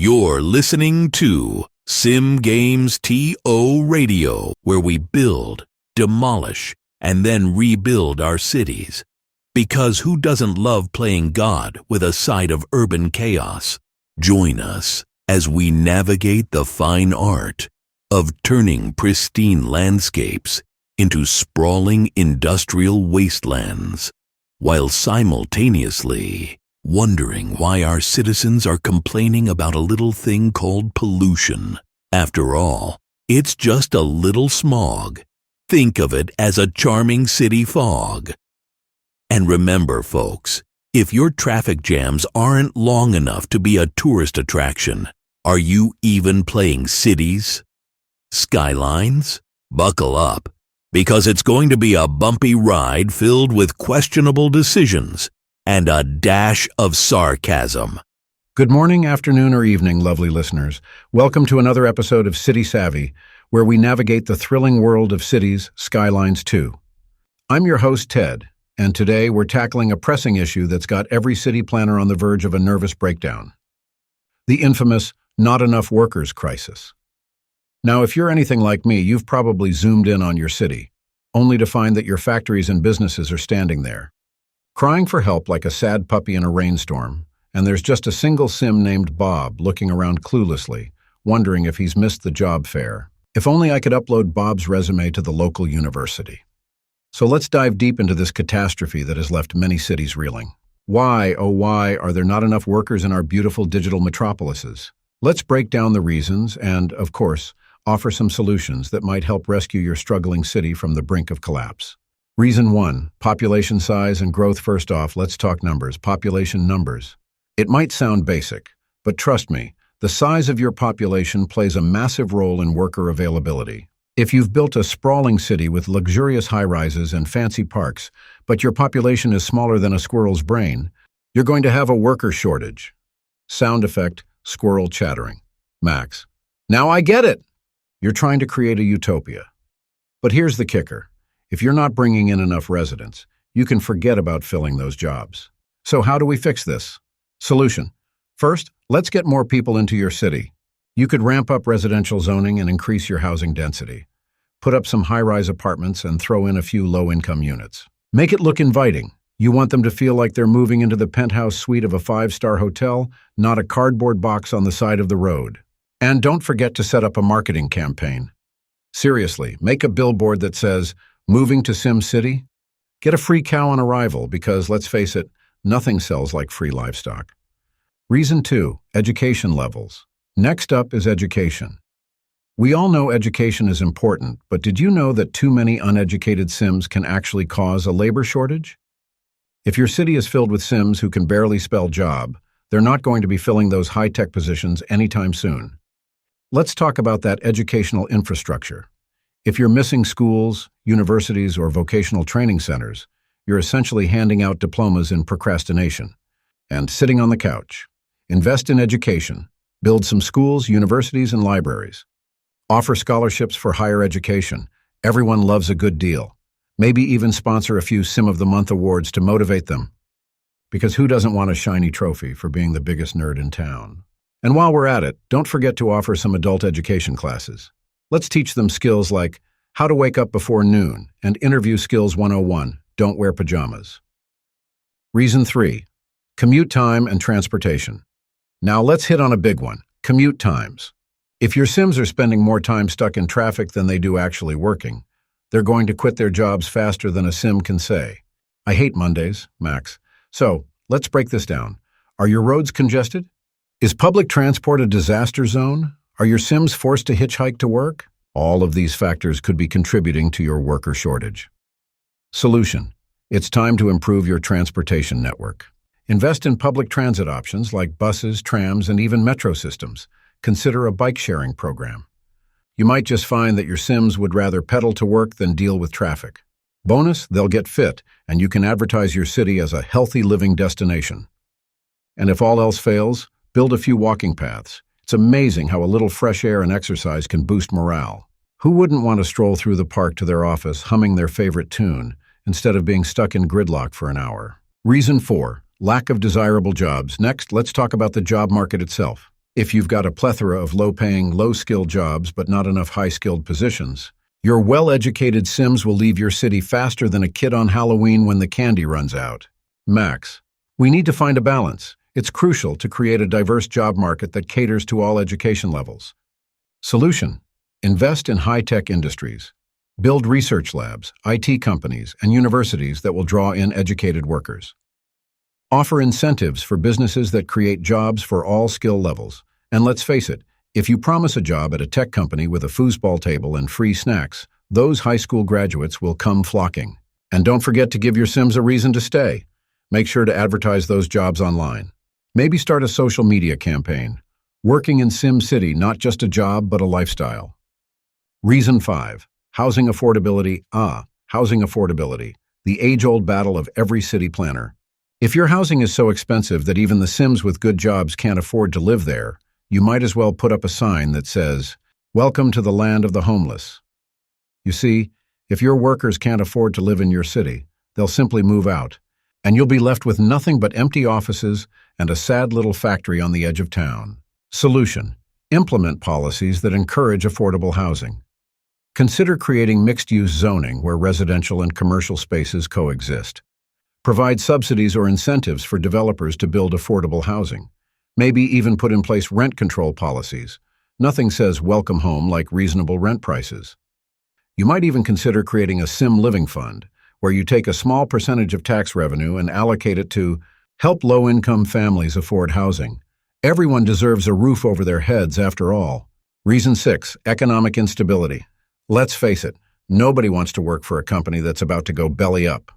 You're listening to Sim Games TO Radio, where we build, demolish, and then rebuild our cities. Because who doesn't love playing God with a side of urban chaos? Join us as we navigate the fine art of turning pristine landscapes into sprawling industrial wastelands, while simultaneously wondering why our citizens are complaining about a little thing called pollution. After all, it's just a little smog. Think of it as a charming city fog. And remember, folks, if your traffic jams aren't long enough to be a tourist attraction, are you even playing cities? Skylines? Buckle up, because it's going to be a bumpy ride filled with questionable decisions and a dash of sarcasm. Good morning, afternoon, or evening, lovely listeners. Welcome to another episode of City Savvy, where we navigate the thrilling world of cities, Skylines 2. I'm your host, Ted, and today we're tackling a pressing issue that's got every city planner on the verge of a nervous breakdown. The infamous not enough workers crisis. Now, if you're anything like me, you've probably zoomed in on your city, only to find that your factories and businesses are standing there, crying for help like a sad puppy in a rainstorm, and there's just a single sim named Bob looking around cluelessly, wondering if he's missed the job fair. If only I could upload Bob's resume to the local university. So let's dive deep into this catastrophe that has left many cities reeling. Why, oh why, are there not enough workers in our beautiful digital metropolises? Let's break down the reasons and, of course, offer some solutions that might help rescue your struggling city from the brink of collapse. Reason 1, population size and growth. First off, let's talk numbers, population numbers. It might sound basic, but trust me, the size of your population plays a massive role in worker availability. If you've built a sprawling city with luxurious high-rises and fancy parks, but your population is smaller than a squirrel's brain, you're going to have a worker shortage. Sound effect, squirrel chattering. Max. Now I get it! You're trying to create a utopia. But here's the kicker. If you're not bringing in enough residents, you can forget about filling those jobs. So how do we fix this? Solution. First, let's get more people into your city. You could ramp up residential zoning and increase your housing density. Put up some high-rise apartments and throw in a few low-income units. Make it look inviting. You want them to feel like they're moving into the penthouse suite of a 5-star hotel, not a cardboard box on the side of the road. And don't forget to set up a marketing campaign. Seriously, make a billboard that says, "Moving to Sim City?" Get a free cow on arrival because, let's face it, nothing sells like free livestock. Reason 2, education levels. Next up is education. We all know education is important, but did you know that too many uneducated Sims can actually cause a labor shortage? If your city is filled with Sims who can barely spell job, they're not going to be filling those high-tech positions anytime soon. Let's talk about that educational infrastructure. If you're missing schools, universities, or vocational training centers, you're essentially handing out diplomas in procrastination and sitting on the couch. Invest in education. Build some schools, universities, and libraries. Offer scholarships for higher education. Everyone loves a good deal. Maybe even sponsor a few Sim of the Month awards to motivate them. Because who doesn't want a shiny trophy for being the biggest nerd in town? And while we're at it, don't forget to offer some adult education classes. Let's teach them skills like how to wake up before noon and interview skills 101, don't wear pajamas. Reason 3, commute time and transportation. Now let's hit on a big one, commute times. If your Sims are spending more time stuck in traffic than they do actually working, they're going to quit their jobs faster than a Sim can say. I hate Mondays, Max. So, let's break this down. Are your roads congested? Is public transport a disaster zone? Are your Sims forced to hitchhike to work? All of these factors could be contributing to your worker shortage. Solution. It's time to improve your transportation network. Invest in public transit options like buses, trams, and even metro systems. Consider a bike-sharing program. You might just find that your Sims would rather pedal to work than deal with traffic. Bonus, they'll get fit, and you can advertise your city as a healthy living destination. And if all else fails, build a few walking paths. It's amazing how a little fresh air and exercise can boost morale. Who wouldn't want to stroll through the park to their office humming their favorite tune instead of being stuck in gridlock for an hour? Reason 4, lack of desirable jobs. Next, let's talk about the job market itself. If you've got a plethora of low-paying, low-skilled jobs but not enough high-skilled positions, your well-educated Sims will leave your city faster than a kid on Halloween when the candy runs out. Max, we need to find a balance. It's crucial to create a diverse job market that caters to all education levels. Solution: invest in high-tech industries. Build research labs, IT companies, and universities that will draw in educated workers. Offer incentives for businesses that create jobs for all skill levels. And let's face it, if you promise a job at a tech company with a foosball table and free snacks, those high school graduates will come flocking. And don't forget to give your Sims a reason to stay. Make sure to advertise those jobs online. Maybe start a social media campaign. Working in Sim City, not just a job, but a lifestyle. Reason 5. Housing affordability. Housing affordability. The age-old battle of every city planner. If your housing is so expensive that even the Sims with good jobs can't afford to live there, you might as well put up a sign that says, "Welcome to the land of the homeless." You see, if your workers can't afford to live in your city, they'll simply move out, and you'll be left with nothing but empty offices and a sad little factory on the edge of town. Solution: implement policies that encourage affordable housing. Consider creating mixed-use zoning where residential and commercial spaces coexist. Provide subsidies or incentives for developers to build affordable housing. Maybe even put in place rent control policies. Nothing says welcome home like reasonable rent prices. You might even consider creating a Sim Living Fund, where you take a small percentage of tax revenue and allocate it to help low-income families afford housing. Everyone deserves a roof over their heads after all. Reason 6, economic instability. Let's face it, nobody wants to work for a company that's about to go belly up.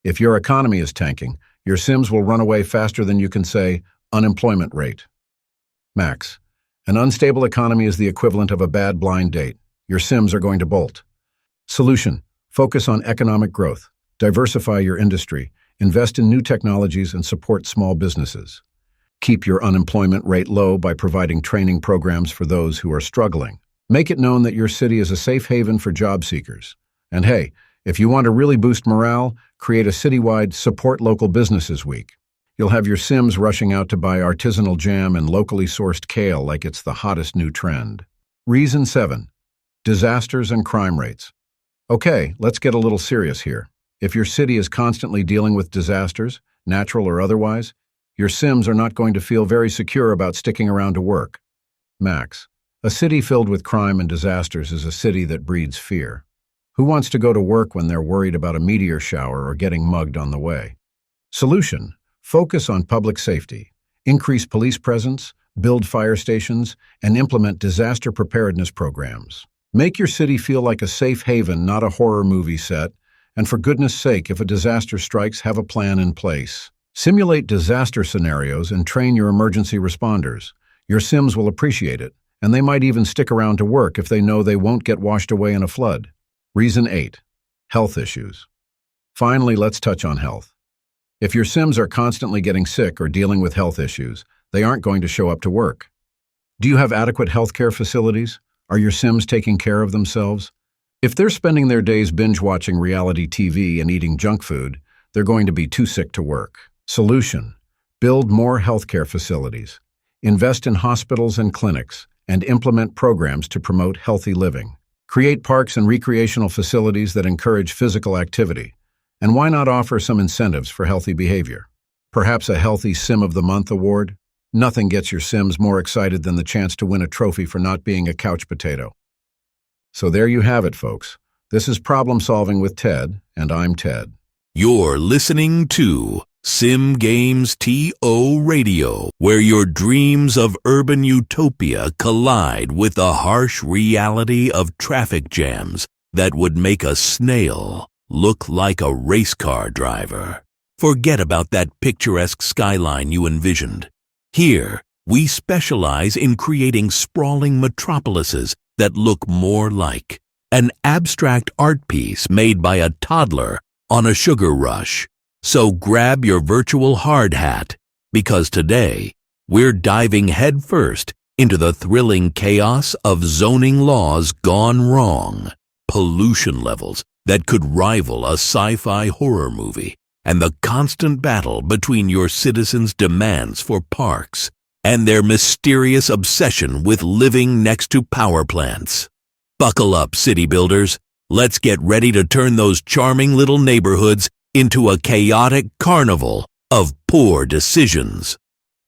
If your economy is tanking, your Sims will run away faster than you can say, unemployment rate. Max, an unstable economy is the equivalent of a bad blind date. Your Sims are going to bolt. Solution: focus on economic growth, diversify your industry, invest in new technologies, and support small businesses. Keep your unemployment rate low by providing training programs for those who are struggling. Make it known that your city is a safe haven for job seekers. And hey, if you want to really boost morale, create a citywide Support Local Businesses Week. You'll have your Sims rushing out to buy artisanal jam and locally sourced kale like it's the hottest new trend. Reason 7. Disasters and crime rates. Okay, let's get a little serious here. If your city is constantly dealing with disasters, natural or otherwise, your Sims are not going to feel very secure about sticking around to work. Max, a city filled with crime and disasters is a city that breeds fear. Who wants to go to work when they're worried about a meteor shower or getting mugged on the way? Solution: focus on public safety. Increase police presence, build fire stations, and implement disaster preparedness programs. Make your city feel like a safe haven, not a horror movie set. And for goodness sake, if a disaster strikes, have a plan in place. Simulate disaster scenarios and train your emergency responders. Your Sims will appreciate it, and they might even stick around to work if they know they won't get washed away in a flood. Reason 8. Health issues. Finally, let's touch on health. If your Sims are constantly getting sick or dealing with health issues, they aren't going to show up to work. Do you have adequate healthcare facilities? Are your Sims taking care of themselves? If they're spending their days binge-watching reality TV and eating junk food, they're going to be too sick to work. Solution: build more healthcare facilities. Invest in hospitals and clinics, and implement programs to promote healthy living. Create parks and recreational facilities that encourage physical activity. And why not offer some incentives for healthy behavior? Perhaps a Healthy Sim of the Month award? Nothing gets your Sims more excited than the chance to win a trophy for not being a couch potato. So there you have it, folks. This is Problem Solving with Ted, and I'm Ted. You're listening to Sim Games TO Radio, where your dreams of urban utopia collide with the harsh reality of traffic jams that would make a snail look like a race car driver. Forget about that picturesque skyline you envisioned. Here, we specialize in creating sprawling metropolises that look more like an abstract art piece made by a toddler on a sugar rush. So grab your virtual hard hat, because today we're diving headfirst into the thrilling chaos of zoning laws gone wrong, pollution levels that could rival a sci-fi horror movie, and the constant battle between your citizens' demands for parks, and their mysterious obsession with living next to power plants. Buckle up, city builders. Let's get ready to turn those charming little neighborhoods into a chaotic carnival of poor decisions.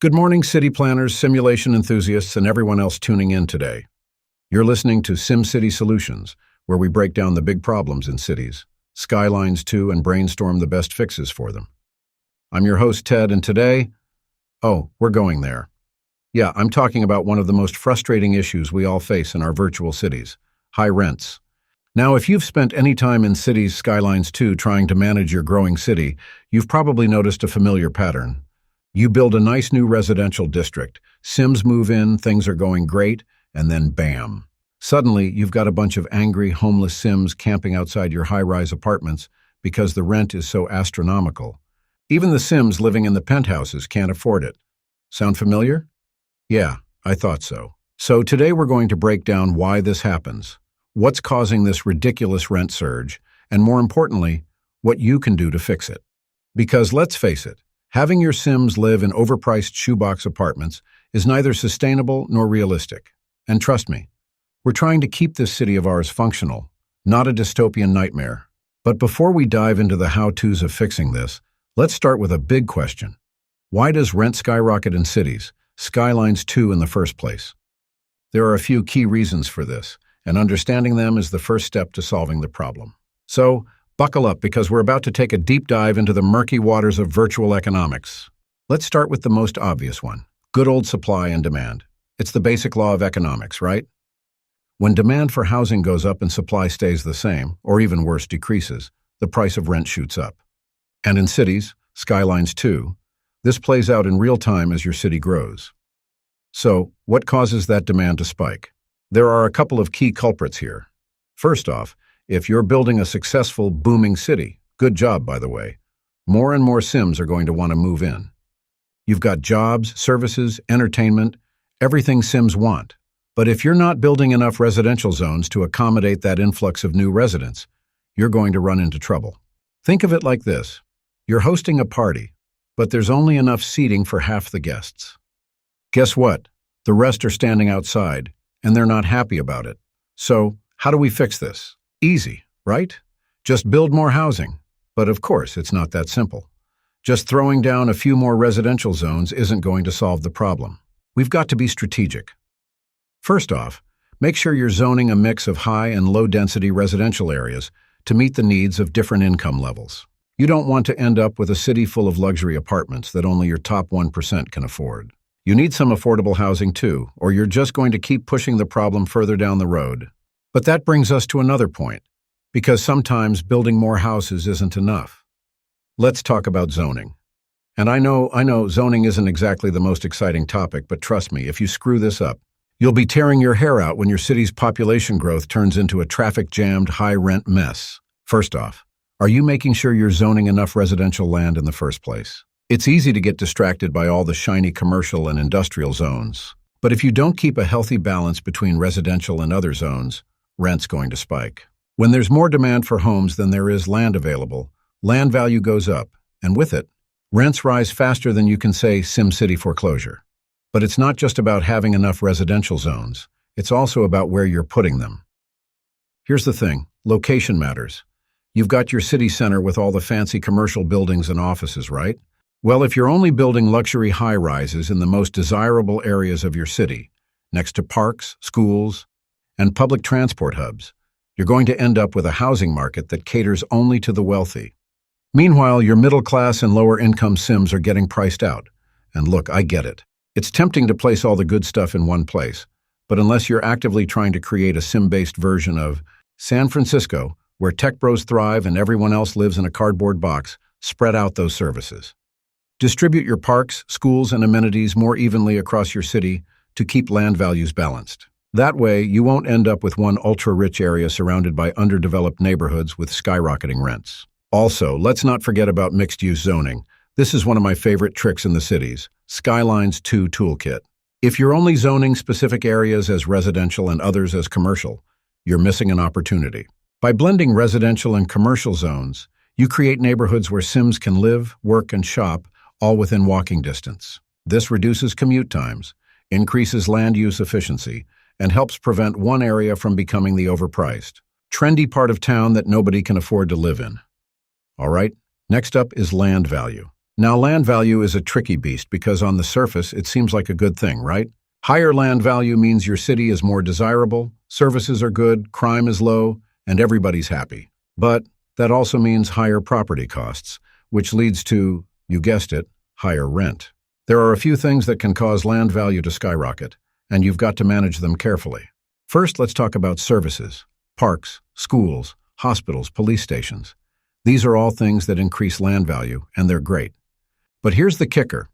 Good morning, city planners, simulation enthusiasts, and everyone else tuning in today. You're listening to SimCity Solutions, where we break down the big problems in cities, Skylines 2, and brainstorm the best fixes for them. I'm your host, Ted, and today, we're going there. Yeah, I'm talking about one of the most frustrating issues we all face in our virtual cities, high rents. Now, if you've spent any time in cities Skylines 2 trying to manage your growing city, you've probably noticed a familiar pattern. You build a nice new residential district, Sims move in, things are going great, and then bam. Suddenly, you've got a bunch of angry, homeless Sims camping outside your high-rise apartments because the rent is so astronomical. Even the Sims living in the penthouses can't afford it. Sound familiar? Yeah, I thought so. So today we're going to break down why this happens, what's causing this ridiculous rent surge, and more importantly, what you can do to fix it. Because let's face it, having your Sims live in overpriced shoebox apartments is neither sustainable nor realistic. And trust me, we're trying to keep this city of ours functional, not a dystopian nightmare. But before we dive into the how-tos of fixing this, let's start with a big question. Why does rent skyrocket in cities, Skylines 2 in the first place? There are a few key reasons for this, and understanding them is the first step to solving the problem. So, buckle up because we're about to take a deep dive into the murky waters of virtual economics. Let's start with the most obvious one, good old supply and demand. It's the basic law of economics, right? When demand for housing goes up and supply stays the same, or even worse, decreases, the price of rent shoots up. And in cities, Skylines 2, this plays out in real time as your city grows. So, what causes that demand to spike? There are a couple of key culprits here. First off, if you're building a successful, booming city, good job, by the way, more and more Sims are going to want to move in. You've got jobs, services, entertainment, everything Sims want. But if you're not building enough residential zones to accommodate that influx of new residents, you're going to run into trouble. Think of it like this. You're hosting a party, but there's only enough seating for half the guests. Guess what? The rest are standing outside, and they're not happy about it. So, how do we fix this? Easy, right? Just build more housing. But of course, it's not that simple. Just throwing down a few more residential zones isn't going to solve the problem. We've got to be strategic. First off, make sure you're zoning a mix of high and low-density residential areas to meet the needs of different income levels. You don't want to end up with a city full of luxury apartments that only your top 1% can afford. You need some affordable housing too, or you're just going to keep pushing the problem further down the road. But that brings us to another point, because sometimes building more houses isn't enough. Let's talk about zoning. And I know zoning isn't exactly the most exciting topic, but trust me, if you screw this up, you'll be tearing your hair out when your city's population growth turns into a traffic-jammed, high-rent mess. First off, are you making sure you're zoning enough residential land in the first place? It's easy to get distracted by all the shiny commercial and industrial zones. But if you don't keep a healthy balance between residential and other zones, rent's going to spike. When there's more demand for homes than there is land available, land value goes up, and with it, rents rise faster than you can say SimCity foreclosure. But it's not just about having enough residential zones. It's also about where you're putting them. Here's the thing, location matters. You've got your city center with all the fancy commercial buildings and offices, right? Well, if you're only building luxury high-rises in the most desirable areas of your city, next to parks, schools, and public transport hubs, you're going to end up with a housing market that caters only to the wealthy. Meanwhile, your middle-class and lower-income Sims are getting priced out. And look, I get it. It's tempting to place all the good stuff in one place, but unless you're actively trying to create a Sim-based version of San Francisco, where tech bros thrive and everyone else lives in a cardboard box, spread out those services. Distribute your parks, schools, and amenities more evenly across your city to keep land values balanced. That way, you won't end up with one ultra-rich area surrounded by underdeveloped neighborhoods with skyrocketing rents. Also, let's not forget about mixed-use zoning. This is one of my favorite tricks in the cities, Skylines 2 Toolkit. If you're only zoning specific areas as residential and others as commercial, you're missing an opportunity. By blending residential and commercial zones, you create neighborhoods where Sims can live, work, and shop, all within walking distance. This reduces commute times, increases land use efficiency, and helps prevent one area from becoming the overpriced, trendy part of town that nobody can afford to live in. All right, next up is land value. Now, land value is a tricky beast because on the surface, it seems like a good thing, right? Higher land value means your city is more desirable, services are good, crime is low, and everybody's happy. But that also means higher property costs, which leads to, you guessed it, higher rent. There are a few things that can cause land value to skyrocket, and you've got to manage them carefully. First, let's talk about services. Parks, schools, hospitals, police stations. These are all things that increase land value, and they're great. But here's the kicker.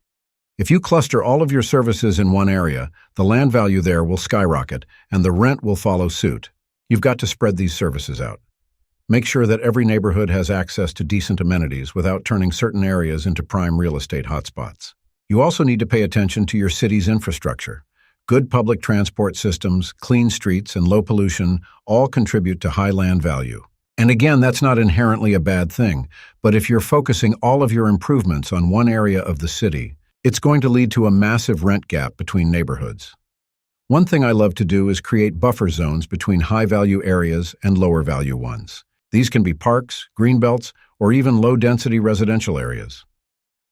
If you cluster all of your services in one area, the land value there will skyrocket, and the rent will follow suit. You've got to spread these services out. Make sure that every neighborhood has access to decent amenities without turning certain areas into prime real estate hotspots. You also need to pay attention to your city's infrastructure. Good public transport systems, clean streets, and low pollution all contribute to high land value. And again, that's not inherently a bad thing, but if you're focusing all of your improvements on one area of the city, it's going to lead to a massive rent gap between neighborhoods. One thing I love to do is create buffer zones between high-value areas and lower-value ones. These can be parks, greenbelts, or even low-density residential areas.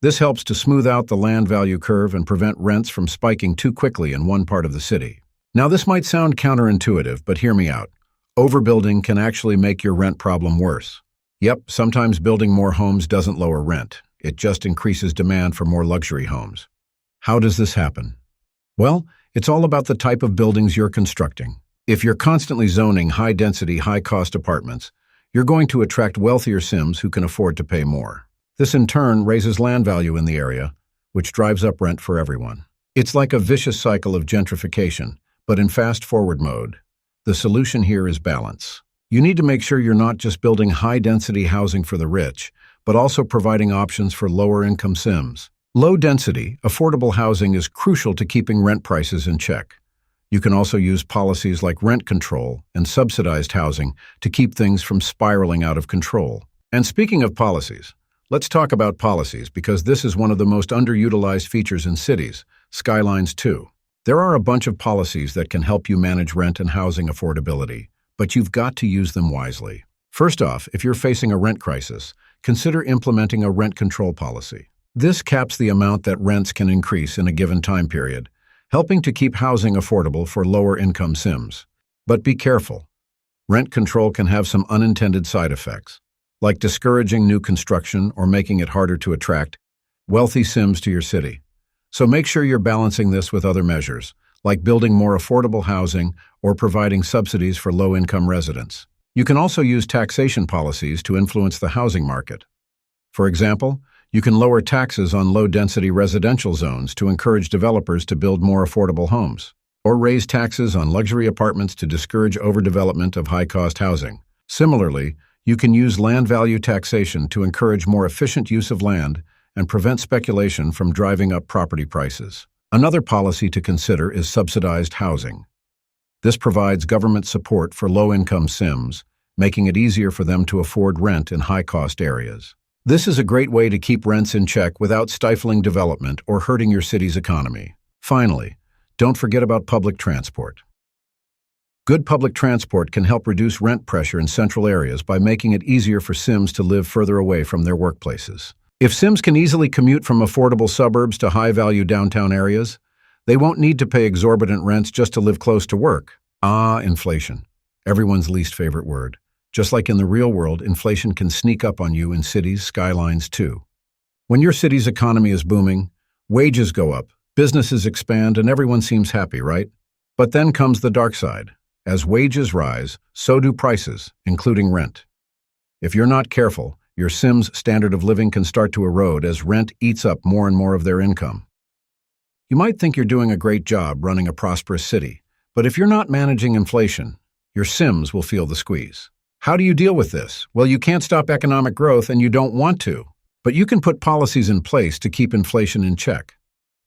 This helps to smooth out the land value curve and prevent rents from spiking too quickly in one part of the city. Now, this might sound counterintuitive, but hear me out. Overbuilding can actually make your rent problem worse. Yep, sometimes building more homes doesn't lower rent. It just increases demand for more luxury homes. How does this happen? Well, it's all about the type of buildings you're constructing. If you're constantly zoning high-density, high-cost apartments, you're going to attract wealthier Sims who can afford to pay more. This in turn raises land value in the area, which drives up rent for everyone. It's like a vicious cycle of gentrification, but in fast-forward mode. The solution here is balance. You need to make sure you're not just building high-density housing for the rich, but also providing options for lower-income Sims. Low-density, affordable housing is crucial to keeping rent prices in check. You can also use policies like rent control and subsidized housing to keep things from spiraling out of control. And speaking of policies, let's talk about policies because this is one of the most underutilized features in cities, Skylines 2. There are a bunch of policies that can help you manage rent and housing affordability, but you've got to use them wisely. First off, if you're facing a rent crisis, consider implementing a rent control policy. This caps the amount that rents can increase in a given time period, helping to keep housing affordable for lower-income Sims. But be careful. Rent control can have some unintended side effects, like discouraging new construction or making it harder to attract wealthy Sims to your city. So make sure you're balancing this with other measures, like building more affordable housing or providing subsidies for low-income residents. You can also use taxation policies to influence the housing market. For example, you can lower taxes on low-density residential zones to encourage developers to build more affordable homes, or raise taxes on luxury apartments to discourage overdevelopment of high-cost housing. Similarly, you can use land value taxation to encourage more efficient use of land and prevent speculation from driving up property prices. Another policy to consider is subsidized housing. This provides government support for low-income Sims, making it easier for them to afford rent in high-cost areas. This is a great way to keep rents in check without stifling development or hurting your city's economy. Finally, don't forget about public transport. Good public transport can help reduce rent pressure in central areas by making it easier for Sims to live further away from their workplaces. If Sims can easily commute from affordable suburbs to high-value downtown areas, they won't need to pay exorbitant rents just to live close to work. Inflation. Everyone's least favorite word. Just like in the real world, inflation can sneak up on you in cities' skylines too. When your city's economy is booming, wages go up, businesses expand, and everyone seems happy, right? But then comes the dark side. As wages rise, so do prices, including rent. If you're not careful, your Sims' standard of living can start to erode as rent eats up more and more of their income. You might think you're doing a great job running a prosperous city, but if you're not managing inflation, your Sims will feel the squeeze. How do you deal with this? Well, you can't stop economic growth and you don't want to, but you can put policies in place to keep inflation in check.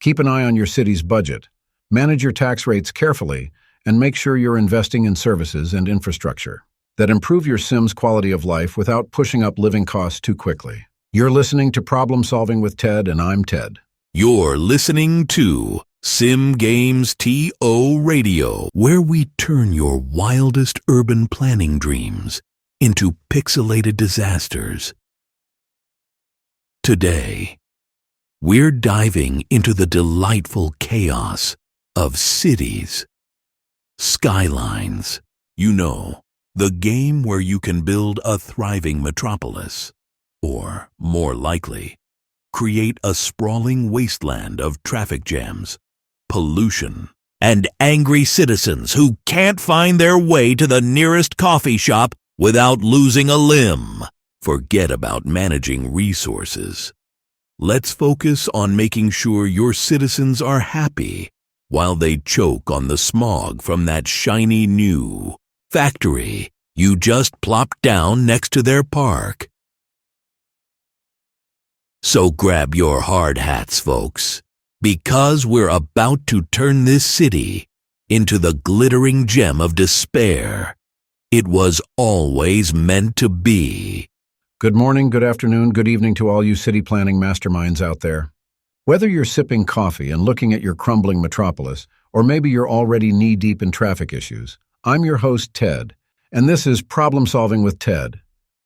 Keep an eye on your city's budget, manage your tax rates carefully, and make sure you're investing in services and infrastructure that improve your Sims' quality of life without pushing up living costs too quickly. You're listening to Problem Solving with Ted, and I'm Ted. You're listening to Sim Games TO Radio, where we turn your wildest urban planning dreams into pixelated disasters. Today, we're diving into the delightful chaos of cities. Skylines. You know, the game where you can build a thriving metropolis. Or, more likely, create a sprawling wasteland of traffic jams, pollution, and angry citizens who can't find their way to the nearest coffee shop without losing a limb. Forget about managing resources. Let's focus on making sure your citizens are happy while they choke on the smog from that shiny new factory you just plopped down next to their park. So grab your hard hats, folks, because we're about to turn this city into the glittering gem of despair it was always meant to be. Good morning, good afternoon, good evening to all you city planning masterminds out there. Whether you're sipping coffee and looking at your crumbling metropolis, or maybe you're already knee-deep in traffic issues, I'm your host, Ted, and this is Problem Solving with Ted,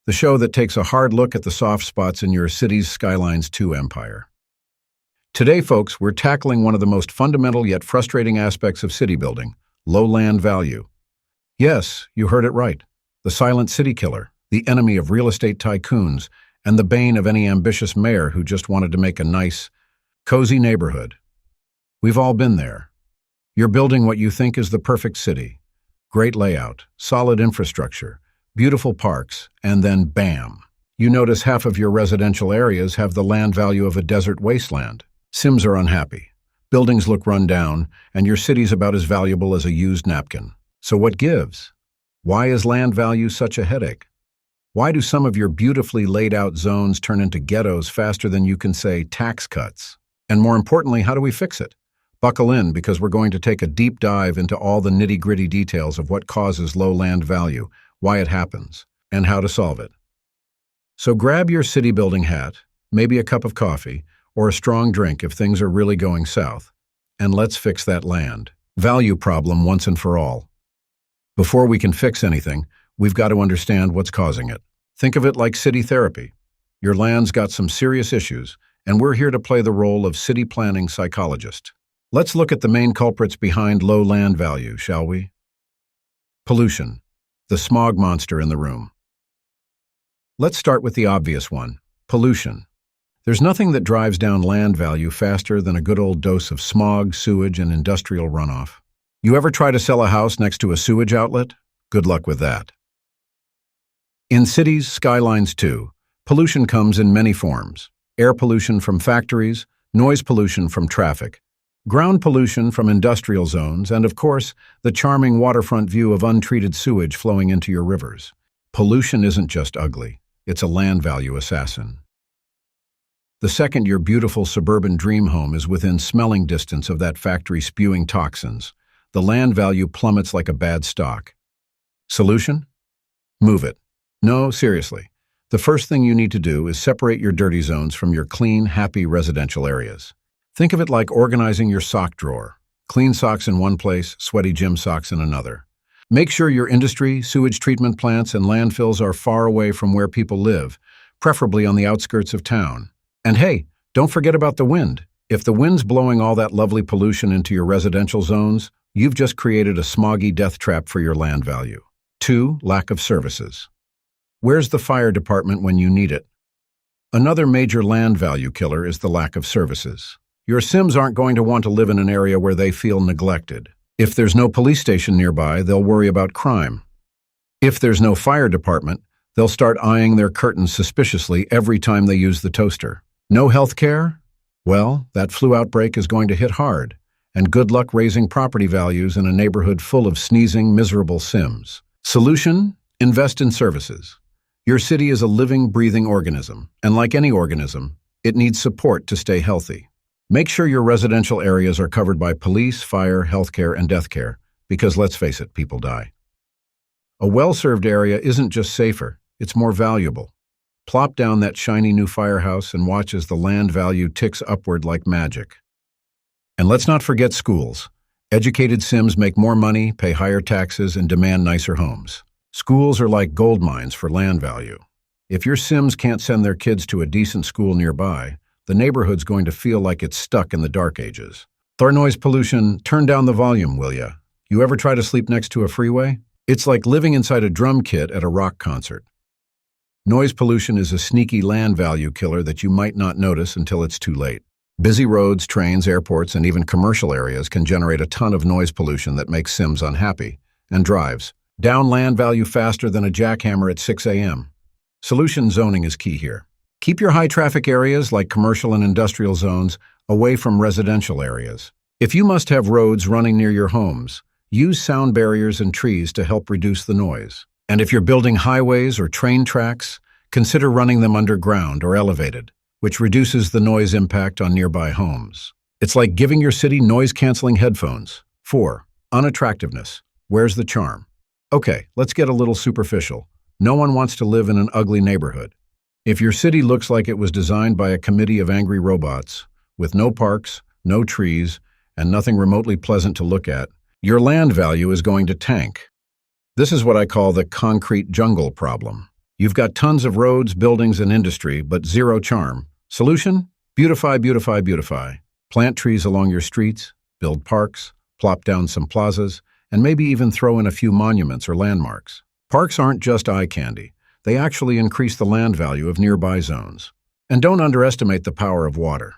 the show that takes a hard look at the soft spots in your city's Skylines 2 empire. Today, folks, we're tackling one of the most fundamental yet frustrating aspects of city building, low land value. Yes, you heard it right. The silent city killer, the enemy of real estate tycoons, and the bane of any ambitious mayor who just wanted to make a nice, cozy neighborhood. We've all been there. You're building what you think is the perfect city. Great layout, solid infrastructure, beautiful parks, and then bam! You notice half of your residential areas have the land value of a desert wasteland. Sims are unhappy. Buildings look run down, and your city's about as valuable as a used napkin. So what gives? Why is land value such a headache? Why do some of your beautifully laid out zones turn into ghettos faster than you can say tax cuts? And more importantly, how do we fix it? Buckle in, because we're going to take a deep dive into all the nitty-gritty details of what causes low land value, why it happens, and how to solve it. So grab your city building hat, maybe a cup of coffee, or a strong drink if things are really going south, and let's fix that land value problem once and for all. Before we can fix anything, we've got to understand what's causing it. Think of it like city therapy. Your land's got some serious issues, and we're here to play the role of city planning psychologist. Let's look at the main culprits behind low land value, shall we? Pollution, the smog monster in the room. Let's start with the obvious one, pollution. There's nothing that drives down land value faster than a good old dose of smog, sewage, and industrial runoff. You ever try to sell a house next to a sewage outlet? Good luck with that. In cities, Skylines 2, pollution comes in many forms. Air pollution from factories, noise pollution from traffic, ground pollution from industrial zones, and of course, the charming waterfront view of untreated sewage flowing into your rivers. Pollution isn't just ugly, it's a land value assassin. The second your beautiful suburban dream home is within smelling distance of that factory spewing toxins, the land value plummets like a bad stock. Solution? Move it. No, seriously. The first thing you need to do is separate your dirty zones from your clean, happy residential areas. Think of it like organizing your sock drawer. Clean socks in one place, sweaty gym socks in another. Make sure your industry, sewage treatment plants, and landfills are far away from where people live, preferably on the outskirts of town. And hey, don't forget about the wind. If the wind's blowing all that lovely pollution into your residential zones, you've just created a smoggy death trap for your land value. 2. Lack of services. Where's the fire department when you need it? Another major land value killer is the lack of services. Your Sims aren't going to want to live in an area where they feel neglected. If there's no police station nearby, they'll worry about crime. If there's no fire department, they'll start eyeing their curtains suspiciously every time they use the toaster. No health care? Well, that flu outbreak is going to hit hard, and good luck raising property values in a neighborhood full of sneezing, miserable Sims. Solution? Invest in services. Your city is a living, breathing organism, and like any organism, it needs support to stay healthy. Make sure your residential areas are covered by police, fire, healthcare, and death care, because let's face it, people die. A well-served area isn't just safer, it's more valuable. Plop down that shiny new firehouse and watch as the land value ticks upward like magic. And let's not forget schools. Educated Sims make more money, pay higher taxes, and demand nicer homes. Schools are like gold mines for land value. If your Sims can't send their kids to a decent school nearby, the neighborhood's going to feel like it's stuck in the dark ages. For noise pollution, turn down the volume, will ya? You ever try to sleep next to a freeway? It's like living inside a drum kit at a rock concert. Noise pollution is a sneaky land value killer that you might not notice until it's too late. Busy roads, trains, airports, and even commercial areas can generate a ton of noise pollution that makes Sims unhappy and drives down land value faster than a jackhammer at 6 a.m. Solution zoning is key here. Keep your high-traffic areas, like commercial and industrial zones, away from residential areas. If you must have roads running near your homes, use sound barriers and trees to help reduce the noise. And if you're building highways or train tracks, consider running them underground or elevated, which reduces the noise impact on nearby homes. It's like giving your city noise-canceling headphones. 4. Unattractiveness. Where's the charm? Okay, let's get a little superficial. No one wants to live in an ugly neighborhood. If your city looks like it was designed by a committee of angry robots, with no parks, no trees, and nothing remotely pleasant to look at, your land value is going to tank. This is what I call the concrete jungle problem. You've got tons of roads, buildings, and industry, but zero charm. Solution? Beautify, beautify, beautify. Plant trees along your streets, build parks, plop down some plazas, and maybe even throw in a few monuments or landmarks. Parks aren't just eye candy. They actually increase the land value of nearby zones. And don't underestimate the power of water.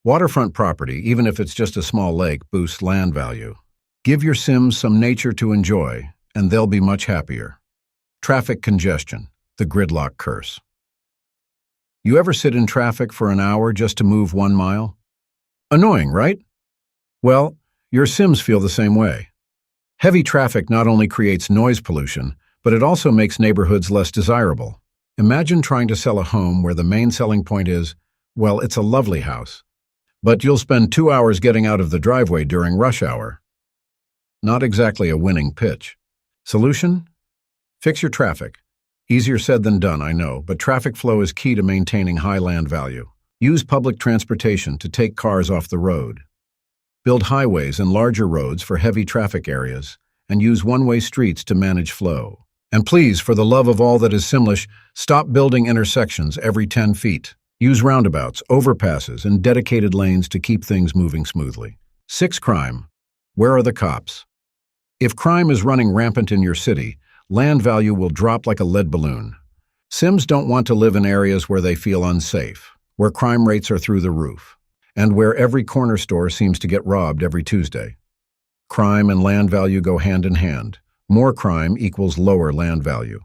Waterfront property, even if it's just a small lake, boosts land value. Give your Sims some nature to enjoy, and they'll be much happier. Traffic congestion, the gridlock curse. You ever sit in traffic for an hour just to move 1 mile? Annoying, right? Well, your Sims feel the same way. Heavy traffic not only creates noise pollution, but it also makes neighborhoods less desirable. Imagine trying to sell a home where the main selling point is, well, it's a lovely house, but you'll spend 2 hours getting out of the driveway during rush hour. Not exactly a winning pitch. Solution? Fix your traffic. Easier said than done, I know, but traffic flow is key to maintaining high land value. Use public transportation to take cars off the road. Build highways and larger roads for heavy traffic areas, and use one-way streets to manage flow. And please, for the love of all that is Simlish, stop building intersections every 10 feet. Use roundabouts, overpasses, and dedicated lanes to keep things moving smoothly. 6. Crime. Where are the cops? If crime is running rampant in your city, land value will drop like a lead balloon. Sims don't want to live in areas where they feel unsafe, where crime rates are through the roof, and where every corner store seems to get robbed every Tuesday. Crime and land value go hand in hand. More crime equals lower land value.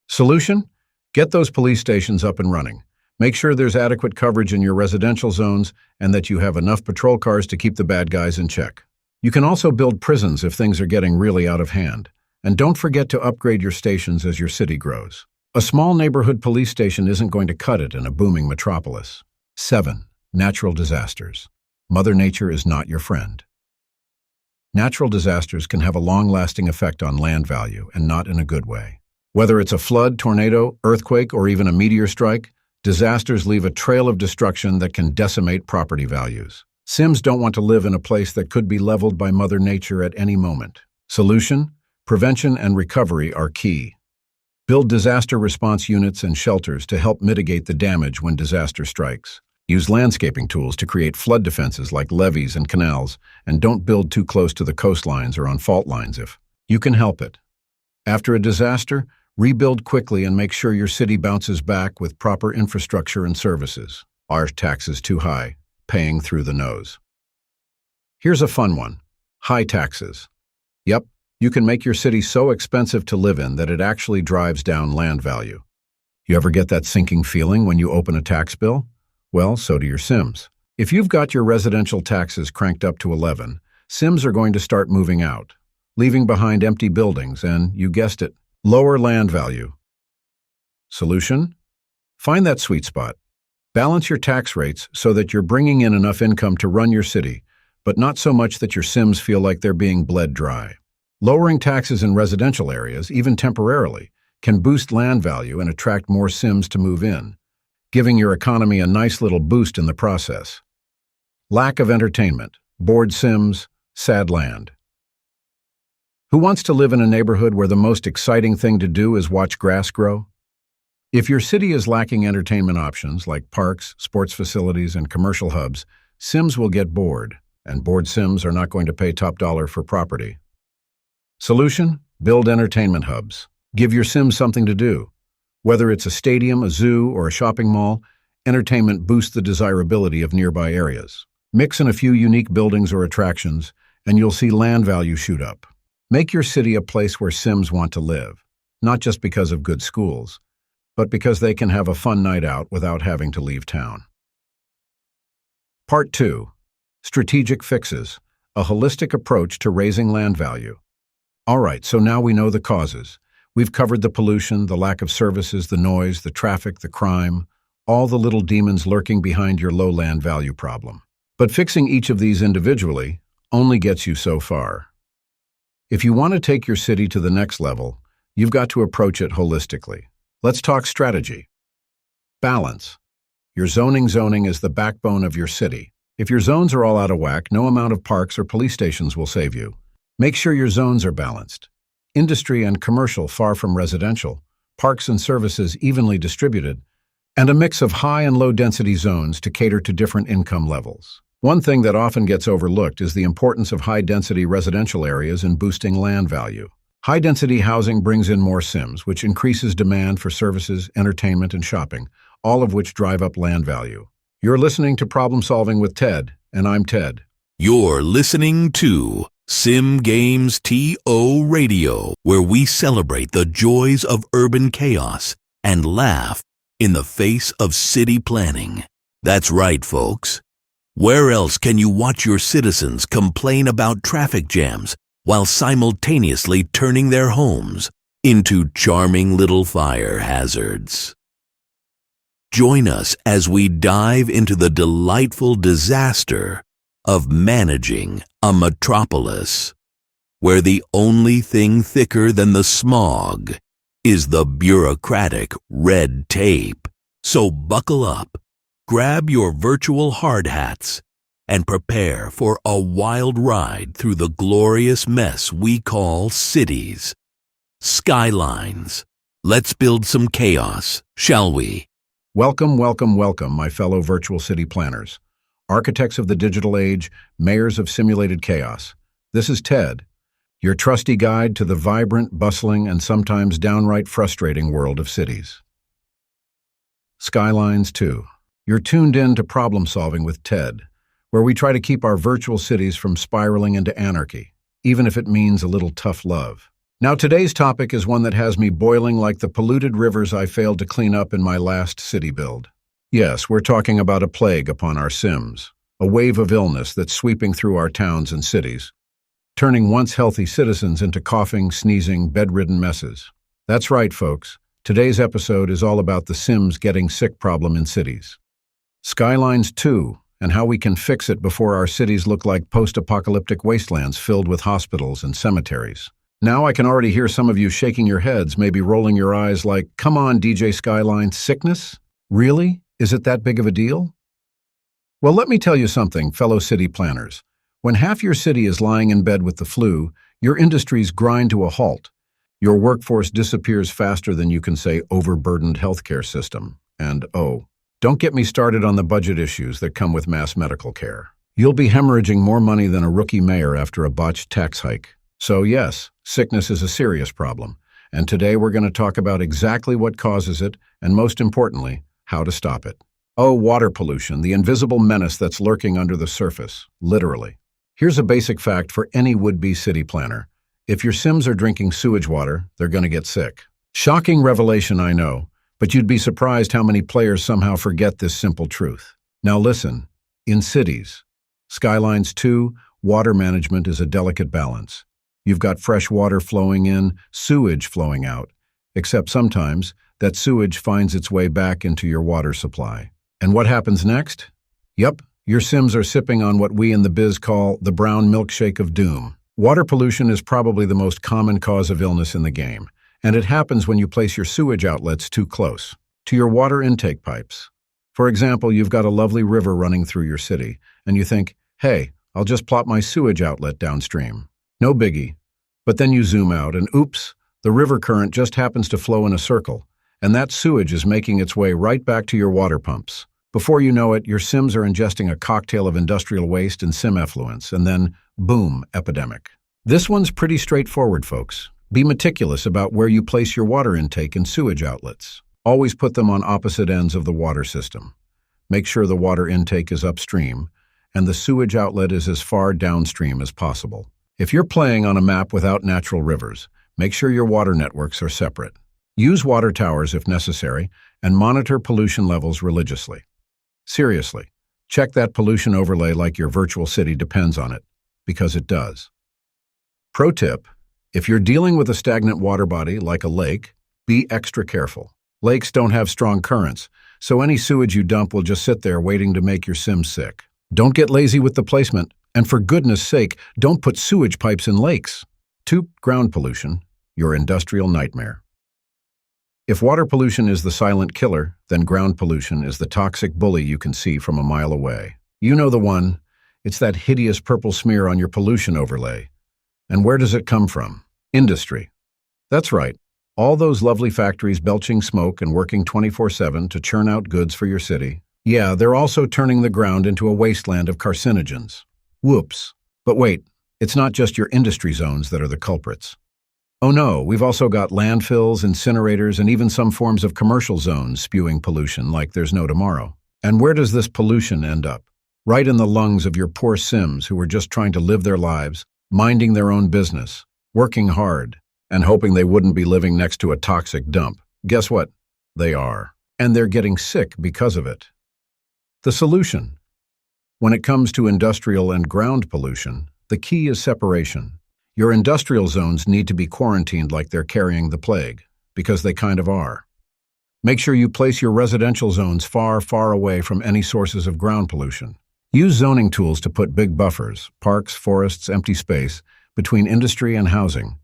Solution? Get those police stations up and running. Make sure there's adequate coverage in your residential zones and that you have enough patrol cars to keep the bad guys in check. You can also build prisons if things are getting really out of hand. And don't forget to upgrade your stations as your city grows. A small neighborhood police station isn't going to cut it in a booming metropolis. 7. Natural disasters. Mother Nature is not your friend. Natural disasters can have a long-lasting effect on land value, and not in a good way. Whether it's a flood, tornado, earthquake, or even a meteor strike, disasters leave a trail of destruction that can decimate property values. Sims don't want to live in a place that could be leveled by Mother Nature at any moment. Solution? Prevention and recovery are key. Build disaster response units and shelters to help mitigate the damage when disaster strikes. Use landscaping tools to create flood defenses like levees and canals, and don't build too close to the coastlines or on fault lines if you can help it. After a disaster, rebuild quickly and make sure your city bounces back with proper infrastructure and services. Are taxes too high? Paying through the nose. Here's a fun one. High taxes. Yep, you can make your city so expensive to live in that it actually drives down land value. You ever get that sinking feeling when you open a tax bill? Well, so do your Sims. If you've got your residential taxes cranked up to 11, Sims are going to start moving out, leaving behind empty buildings and, you guessed it, lower land value. Solution? Find that sweet spot. Balance your tax rates so that you're bringing in enough income to run your city, but not so much that your Sims feel like they're being bled dry. Lowering taxes in residential areas, even temporarily, can boost land value and attract more Sims to move in, giving your economy a nice little boost in the process. Lack of entertainment, bored Sims, sad land. Who wants to live in a neighborhood where the most exciting thing to do is watch grass grow? If your city is lacking entertainment options like parks, sports facilities, and commercial hubs, Sims will get bored, and bored Sims are not going to pay top dollar for property. Solution? Build entertainment hubs. Give your Sims something to do. Whether it's a stadium, a zoo, or a shopping mall, entertainment boosts the desirability of nearby areas. Mix in a few unique buildings or attractions, and you'll see land value shoot up. Make your city a place where Sims want to live, not just because of good schools, but because they can have a fun night out without having to leave town. Part 2. Strategic Fixes, a holistic approach to raising land value. All right, so now we know the causes. We've covered the pollution, the lack of services, the noise, the traffic, the crime, all the little demons lurking behind your low land value problem. But fixing each of these individually only gets you so far. If you want to take your city to the next level, you've got to approach it holistically. Let's talk strategy. Balance. Your zoning is the backbone of your city. If your zones are all out of whack, no amount of parks or police stations will save you. Make sure your zones are balanced. Industry and commercial far from residential, parks and services evenly distributed, and a mix of high and low density zones to cater to different income levels. One thing that often gets overlooked is the importance of high density residential areas in boosting land value. High-density housing brings in more Sims, which increases demand for services, entertainment, and shopping, all of which drive up land value. You're listening to Problem Solving with Ted, and I'm Ted. You're listening to Sim Games TO Radio, where we celebrate the joys of urban chaos and laugh in the face of city planning. That's right, folks. Where else can you watch your citizens complain about traffic jams while simultaneously turning their homes into charming little fire hazards? Join us as we dive into the delightful disaster of managing a metropolis, where the only thing thicker than the smog is the bureaucratic red tape. So buckle up, grab your virtual hard hats, and prepare for a wild ride through the glorious mess we call cities. Skylines. Let's build some chaos, shall we? Welcome, my fellow virtual city planners, architects of the digital age, mayors of simulated chaos. This is Ted, your trusty guide to the vibrant, bustling, and sometimes downright frustrating world of cities. Skylines 2. You're tuned in to Problem Solving with Ted, where we try to keep our virtual cities from spiraling into anarchy, even if it means a little tough love. Now, today's topic is one that has me boiling like the polluted rivers I failed to clean up in my last city build. Yes, we're talking about a plague upon our Sims, a wave of illness that's sweeping through our towns and cities, turning once healthy citizens into coughing, sneezing, bedridden messes. That's right, folks. Today's episode is all about the Sims getting sick problem in cities. Skylines 2, and how we can fix it before our cities look like post-apocalyptic wastelands filled with hospitals and cemeteries. Now I can already hear some of you shaking your heads, maybe rolling your eyes like, come on, DJ Skyline, sickness? Really? Is it that big of a deal? Well, let me tell you something, fellow city planners. When half your city is lying in bed with the flu, your industries grind to a halt. Your workforce disappears faster than you can say overburdened healthcare system. And don't get me started on the budget issues that come with mass medical care. You'll be hemorrhaging more money than a rookie mayor after a botched tax hike. So yes, sickness is a serious problem, and today we're going to talk about exactly what causes it, and most importantly, how to stop it. Water pollution, the invisible menace that's lurking under the surface, literally. Here's a basic fact for any would-be city planner. If your Sims are drinking sewage water, they're going to get sick. Shocking revelation, I know. But you'd be surprised how many players somehow forget this simple truth. Now listen, in cities, Skylines 2, water management is a delicate balance. You've got fresh water flowing in, sewage flowing out, except sometimes that sewage finds its way back into your water supply. And what happens next? Yup, your Sims are sipping on what we in the biz call the brown milkshake of doom. Water pollution is probably the most common cause of illness in the game, And it happens when you place your sewage outlets too close to your water intake pipes. For example, you've got a lovely river running through your city, and you think, hey, I'll just plop my sewage outlet downstream. No biggie. But then you zoom out and oops, the river current just happens to flow in a circle, and that sewage is making its way right back to your water pumps. Before you know it, your Sims are ingesting a cocktail of industrial waste and Sim effluents, and then, boom, epidemic. This one's pretty straightforward, folks. Be meticulous about where you place your water intake and sewage outlets. Always put them on opposite ends of the water system. Make sure the water intake is upstream, and the sewage outlet is as far downstream as possible. If you're playing on a map without natural rivers, make sure your water networks are separate. Use water towers if necessary, and monitor pollution levels religiously. Seriously, check that pollution overlay like your virtual city depends on it, because it does. Pro tip, if you're dealing with a stagnant water body like a lake, be extra careful. Lakes don't have strong currents, so any sewage you dump will just sit there waiting to make your Sims sick. Don't get lazy with the placement, and for goodness sake, don't put sewage pipes in lakes. 2. Ground pollution, your industrial nightmare. If water pollution is the silent killer, then ground pollution is the toxic bully you can see from a mile away. You know the one. It's that hideous purple smear on your pollution overlay. And where does it come from? Industry. That's right. All those lovely factories belching smoke and working 24/7 to churn out goods for your city. Yeah, they're also turning the ground into a wasteland of carcinogens. Whoops. But wait, it's not just your industry zones that are the culprits. Oh no, we've also got landfills, incinerators, and even some forms of commercial zones spewing pollution like there's no tomorrow. And where does this pollution end up? Right in the lungs of your poor Sims who are just trying to live their lives, minding their own business, working hard, and hoping they wouldn't be living next to a toxic dump. Guess what? They are. And they're getting sick because of it. The solution. When it comes to industrial and ground pollution, the key is separation. Your industrial zones need to be quarantined like they're carrying the plague, because they kind of are. Make sure you place your residential zones far, far away from any sources of ground pollution. Use zoning tools to put big buffers, parks, forests, empty space, between industry and housing.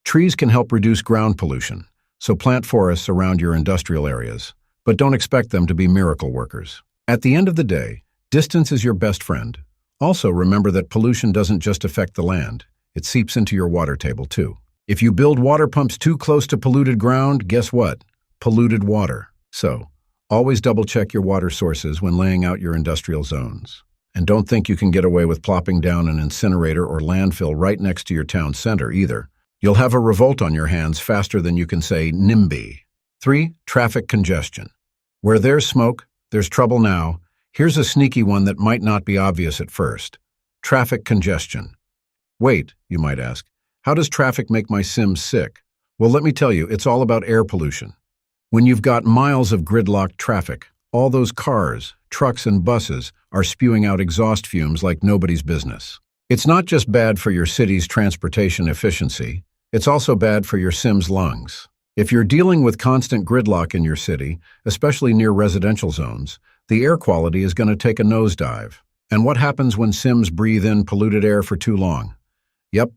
Trees can help reduce ground pollution, so plant forests around your industrial areas, but don't expect them to be miracle workers. At the end of the day, distance is your best friend. Also, remember that pollution doesn't just affect the land. It seeps into your water table, too. If you build water pumps too close to polluted ground, guess what? Polluted water. So, always double-check your water sources when laying out your industrial zones. And don't think you can get away with plopping down an incinerator or landfill right next to your town center, either. You'll have a revolt on your hands faster than you can say NIMBY. 3. Traffic congestion. Where there's smoke, there's trouble now. Here's a sneaky one that might not be obvious at first. Traffic congestion. Wait, you might ask, how does traffic make my Sims sick? Well, let me tell you, it's all about air pollution. When you've got miles of gridlocked traffic, all those cars, trucks, and buses are spewing out exhaust fumes like nobody's business. It's not just bad for your city's transportation efficiency, it's also bad for your Sims' lungs. If you're dealing with constant gridlock in your city, especially near residential zones, the air quality is going to take a nosedive. And what happens when Sims breathe in polluted air for too long? Yep,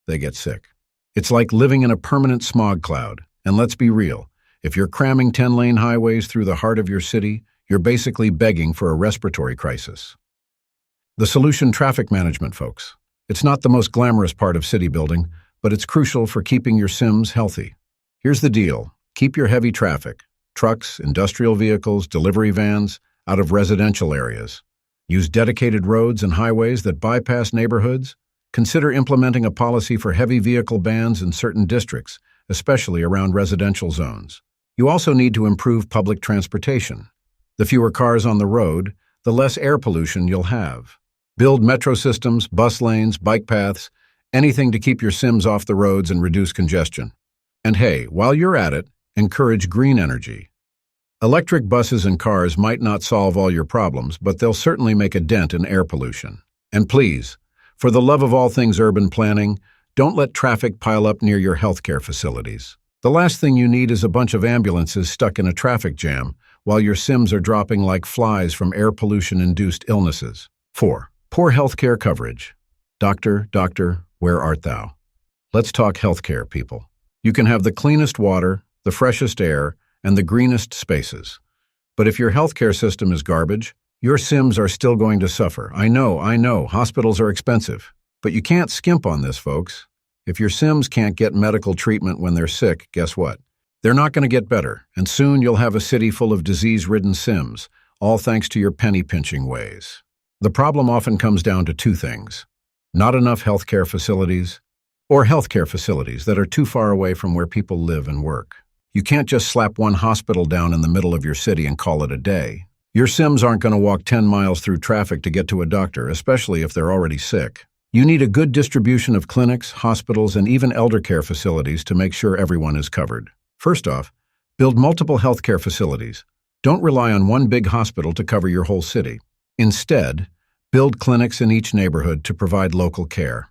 they get sick. It's like living in a permanent smog cloud. And let's be real, if you're cramming 10-lane highways through the heart of your city, you're basically begging for a respiratory crisis. The solution: traffic management, folks. It's not the most glamorous part of city building, but it's crucial for keeping your Sims healthy. Here's the deal. Keep your heavy traffic, trucks, industrial vehicles, delivery vans, out of residential areas. Use dedicated roads and highways that bypass neighborhoods. Consider implementing a policy for heavy vehicle bans in certain districts, especially around residential zones. You also need to improve public transportation. The fewer cars on the road, the less air pollution you'll have. Build metro systems, bus lanes, bike paths, anything to keep your Sims off the roads and reduce congestion. And hey, while you're at it, encourage green energy. Electric buses and cars might not solve all your problems, but they'll certainly make a dent in air pollution. And please, for the love of all things urban planning, don't let traffic pile up near your healthcare facilities. The last thing you need is a bunch of ambulances stuck in a traffic jam while your Sims are dropping like flies from air pollution-induced illnesses. 4. Poor healthcare coverage. Doctor, where art thou? Let's talk healthcare, people. You can have the cleanest water, the freshest air, and the greenest spaces. But if your healthcare system is garbage, your Sims are still going to suffer. I know, hospitals are expensive. But you can't skimp on this, folks. If your Sims can't get medical treatment when they're sick, guess what? They're not going to get better, and soon you'll have a city full of disease-ridden Sims, all thanks to your penny-pinching ways. The problem often comes down to two things: not enough healthcare facilities, or healthcare facilities that are too far away from where people live and work. You can't just slap one hospital down in the middle of your city and call it a day. Your Sims aren't going to walk 10 miles through traffic to get to a doctor, especially if they're already sick. You need a good distribution of clinics, hospitals, and even elder care facilities to make sure everyone is covered. First off, build multiple healthcare facilities. Don't rely on one big hospital to cover your whole city. Instead, build clinics in each neighborhood to provide local care.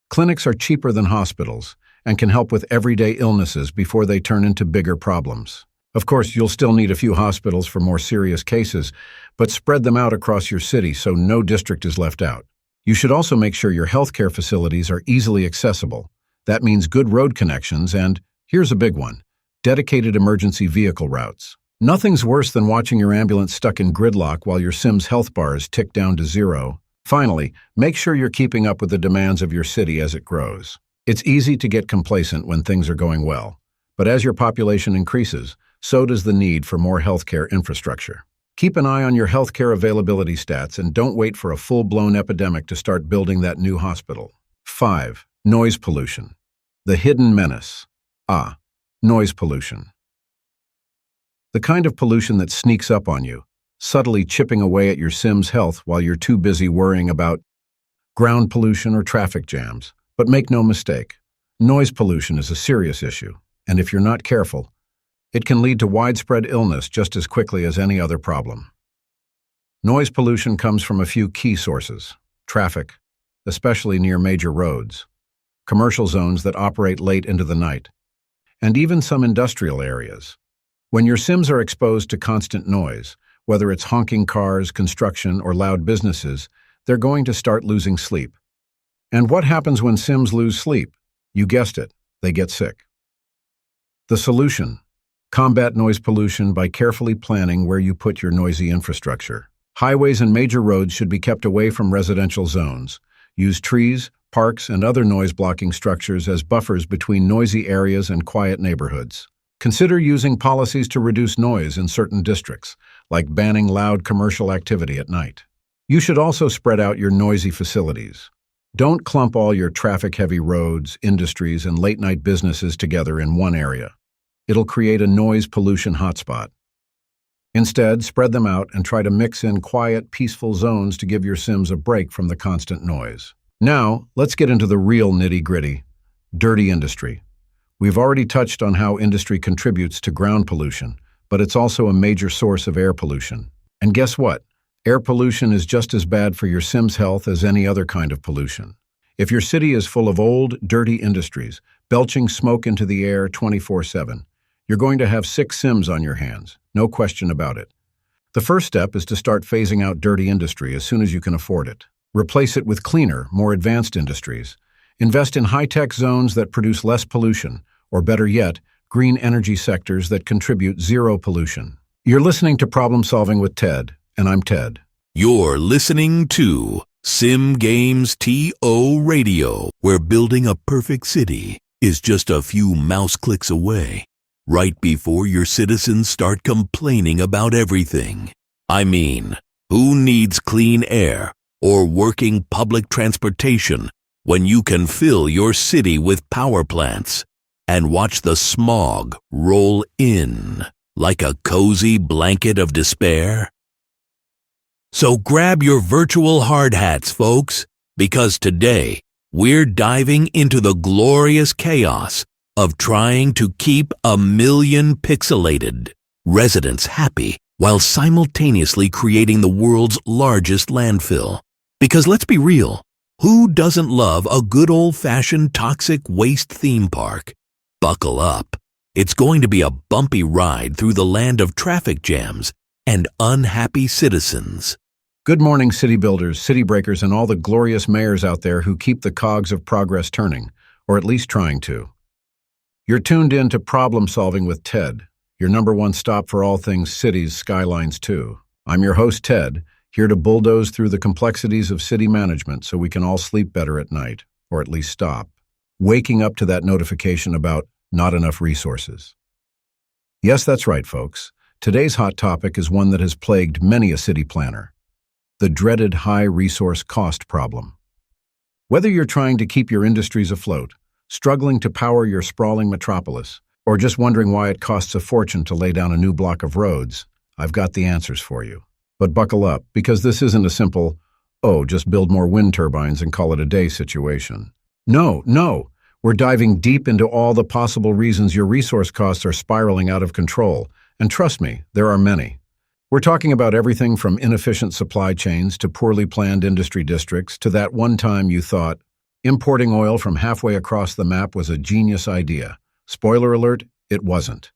Clinics are cheaper than hospitals and can help with everyday illnesses before they turn into bigger problems. Of course, you'll still need a few hospitals for more serious cases, but spread them out across your city so no district is left out. You should also make sure your healthcare facilities are easily accessible. That means good road connections and, here's a big one, dedicated emergency vehicle routes. Nothing's worse than watching your ambulance stuck in gridlock while your Sim's health bars tick down to zero. Finally, make sure you're keeping up with the demands of your city as it grows. It's easy to get complacent when things are going well, but as your population increases, so does the need for more healthcare infrastructure. Keep an eye on your healthcare availability stats and don't wait for a full-blown epidemic to start building that new hospital. 5. Noise pollution. The hidden menace. Noise pollution. The kind of pollution that sneaks up on you, subtly chipping away at your Sim's health while you're too busy worrying about ground pollution or traffic jams. But make no mistake, noise pollution is a serious issue, and if you're not careful, it can lead to widespread illness just as quickly as any other problem. Noise pollution comes from a few key sources: traffic, especially near major roads, commercial zones that operate late into the night, and even some industrial areas. When your Sims are exposed to constant noise, whether it's honking cars, construction, or loud businesses, they're going to start losing sleep. And what happens when Sims lose sleep? You guessed it, they get sick. The solution: combat noise pollution by carefully planning where you put your noisy infrastructure. Highways and major roads should be kept away from residential zones. Use trees, parks, and other noise-blocking structures as buffers between noisy areas and quiet neighborhoods. Consider using policies to reduce noise in certain districts, like banning loud commercial activity at night. You should also spread out your noisy facilities. Don't clump all your traffic-heavy roads, industries, and late-night businesses together in one area. It'll create a noise pollution hotspot. Instead, spread them out and try to mix in quiet, peaceful zones to give your Sims a break from the constant noise. Now, let's get into the real nitty-gritty: dirty industry. We've already touched on how industry contributes to ground pollution, but it's also a major source of air pollution. And guess what? Air pollution is just as bad for your Sim's health as any other kind of pollution. If your city is full of old, dirty industries, belching smoke into the air 24/7, you're going to have sick Sims on your hands, no question about it. The first step is to start phasing out dirty industry as soon as you can afford it. Replace it with cleaner, more advanced industries. Invest in high-tech zones that produce less pollution, or better yet, green energy sectors that contribute zero pollution. You're listening to Problem Solving with Ted, and I'm Ted. You're listening to Sim Games TO Radio, where building a perfect city is just a few mouse clicks away, right before your citizens start complaining about everything. I mean, who needs clean air or working public transportation when you can fill your city with power plants and watch the smog roll in like a cozy blanket of despair? So grab your virtual hard hats, folks, because today we're diving into the glorious chaos of trying to keep a million pixelated residents happy while simultaneously creating the world's largest landfill. Because let's be real, who doesn't love a good old-fashioned toxic waste theme park? Buckle up. It's going to be a bumpy ride through the land of traffic jams and unhappy citizens. Good morning, city builders, city breakers, and all the glorious mayors out there who keep the cogs of progress turning, or at least trying to. You're tuned in to Problem Solving with Ted, your number one stop for all things cities, Skylines 2. I'm your host, Ted, here to bulldoze through the complexities of city management so we can all sleep better at night, or at least stop waking up to that notification about not enough resources. Yes, that's right, folks. Today's hot topic is one that has plagued many a city planner: the dreaded high resource cost problem. Whether you're trying to keep your industries afloat, struggling to power your sprawling metropolis, or just wondering why it costs a fortune to lay down a new block of roads, I've got the answers for you. But buckle up, because this isn't a simple, oh, just build more wind turbines and call it a day situation. No, we're diving deep into all the possible reasons your resource costs are spiraling out of control, and trust me, there are many. We're talking about everything from inefficient supply chains to poorly planned industry districts to that one time you thought importing oil from halfway across the map was a genius idea. Spoiler alert, it wasn't.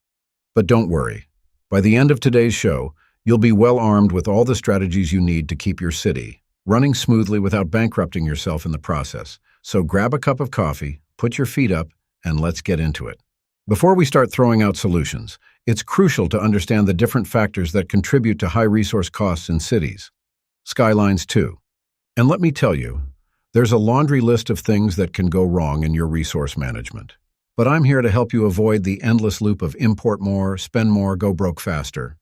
But don't worry. By the end of today's show, you'll be well armed with all the strategies you need to keep your city running smoothly without bankrupting yourself in the process. So grab a cup of coffee, put your feet up, and let's get into it. Before we start throwing out solutions, it's crucial to understand the different factors that contribute to high resource costs in cities. Skylines 2. And let me tell you, there's a laundry list of things that can go wrong in your resource management. But I'm here to help you avoid the endless loop of import more, spend more, go broke faster.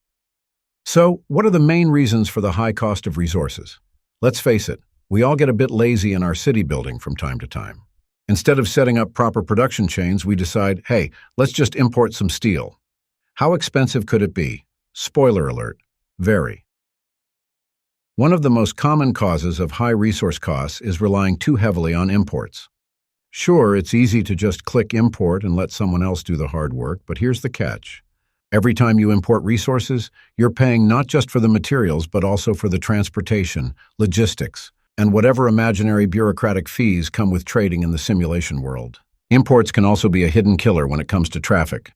So, what are the main reasons for the high cost of resources? Let's face it, we all get a bit lazy in our city building from time to time. Instead of setting up proper production chains, we decide, hey, let's just import some steel. How expensive could it be? Spoiler alert, very. One of the most common causes of high resource costs is relying too heavily on imports. Sure, it's easy to just click import and let someone else do the hard work, but here's the catch. Every time you import resources, you're paying not just for the materials, but also for the transportation, logistics, and whatever imaginary bureaucratic fees come with trading in the simulation world. Imports can also be a hidden killer when it comes to traffic.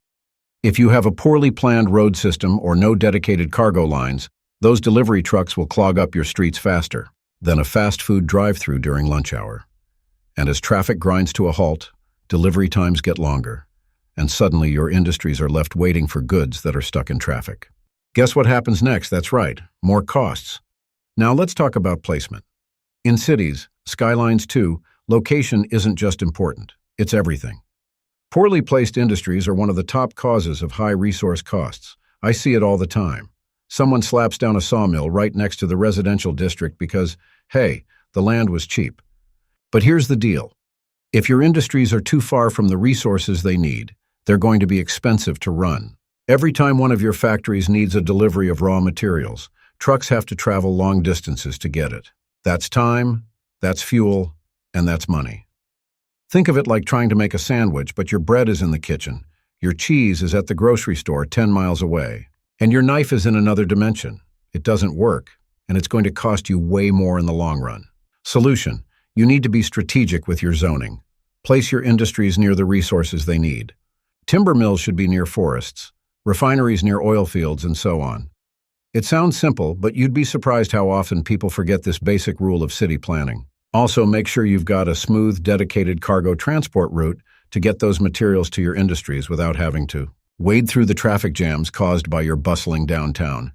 If you have a poorly planned road system or no dedicated cargo lines, those delivery trucks will clog up your streets faster than a fast food drive-through during lunch hour. And as traffic grinds to a halt, delivery times get longer, and suddenly your industries are left waiting for goods that are stuck in traffic. Guess what happens next? That's right, more costs. Now let's talk about placement. In cities, Skylines 2, location isn't just important, it's everything. Poorly placed industries are one of the top causes of high resource costs. I see it all the time. Someone slaps down a sawmill right next to the residential district because, hey, the land was cheap. But here's the deal. If your industries are too far from the resources they need, they're going to be expensive to run. Every time one of your factories needs a delivery of raw materials, trucks have to travel long distances to get it. That's time, that's fuel, and that's money. Think of it like trying to make a sandwich, but your bread is in the kitchen, your cheese is at the grocery store 10 miles away, and your knife is in another dimension. It doesn't work, and it's going to cost you way more in the long run. Solution: you need to be strategic with your zoning. Place your industries near the resources they need. Timber mills should be near forests, refineries near oil fields, and so on. It sounds simple, but you'd be surprised how often people forget this basic rule of city planning. Also, make sure you've got a smooth, dedicated cargo transport route to get those materials to your industries without having to wade through the traffic jams caused by your bustling downtown.